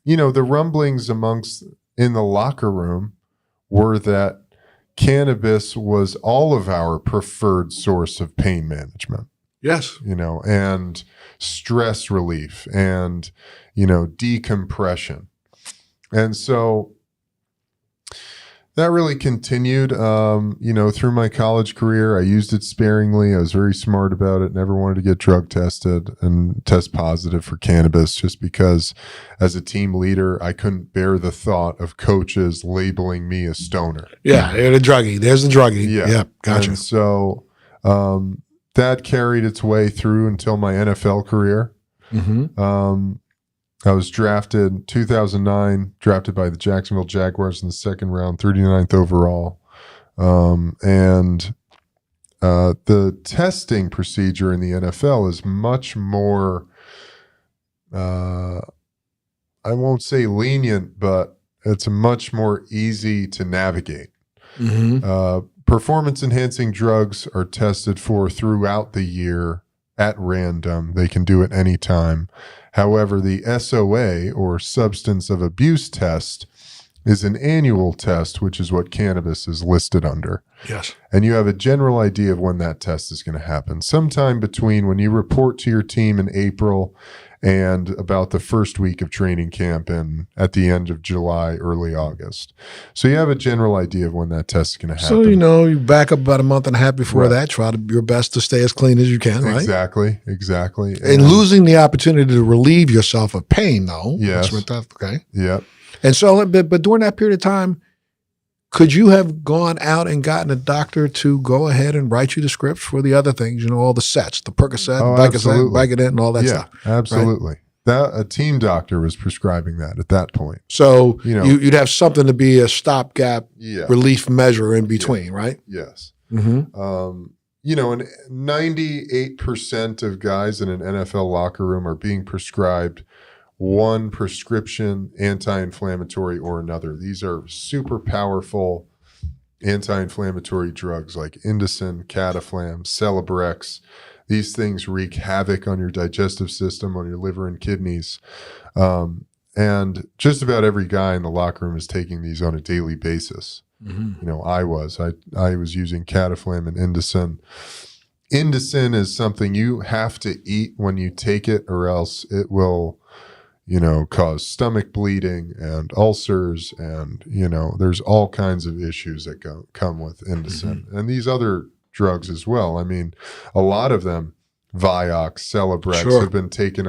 the rumblings in the locker room were that cannabis was all of our preferred source of pain management. Yes. And stress relief and, decompression. And so that really continued, through my college career. I used it sparingly. I was very smart about it. Never wanted to get drug tested and test positive for cannabis just because as a team leader, I couldn't bear the thought of coaches labeling me a stoner. Yeah, they're the druggie. There's the druggie. Yeah. Gotcha. And so that carried its way through until my NFL career. Mm-hmm. I was drafted 2009, drafted by the Jacksonville Jaguars in the second round, 39th overall. And the testing procedure in the NFL is much more, I won't say lenient, but it's much more easy to navigate. Mm-hmm. Performance-enhancing drugs are tested for throughout the year at random. They can do it anytime. However, the SOA, or substance of abuse test, is an annual test, which is what cannabis is listed under. Yes. And you have a general idea of when that test is going to happen. Sometime between when you report to your team in April and about the first week of training camp and at the end of July, early August. So you have a general idea of when that test is going to happen. So, you back up about a month and a half before that, try your best to stay as clean as you can, right? Exactly. And losing the opportunity to relieve yourself of pain, though. Yes. That's tough, okay? Yep. And so, but during that period of time, could you have gone out and gotten a doctor to go ahead and write you the scripts for the other things, all the sets, the Percocet, Vicodin, and all that stuff? Absolutely. Right? That a team doctor was prescribing that at that point. So you'd have something to be a stopgap relief measure in between, right? Yes. Mm-hmm. And 98% of guys in an NFL locker room are being prescribed one prescription anti-inflammatory or another. These are super powerful anti-inflammatory drugs like Indocin, Cataflam, Celebrex. These things wreak havoc on your digestive system, on your liver and kidneys. And just about every guy in the locker room is taking these on a daily basis. Mm-hmm. I was using Cataflam and Indocin. Indocin is something you have to eat when you take it, or else it will cause stomach bleeding and ulcers, and there's all kinds of issues that come with Indocin. Mm-hmm. And these other drugs as well. I mean, a lot of them, Vioxx, Celebrex, have been taken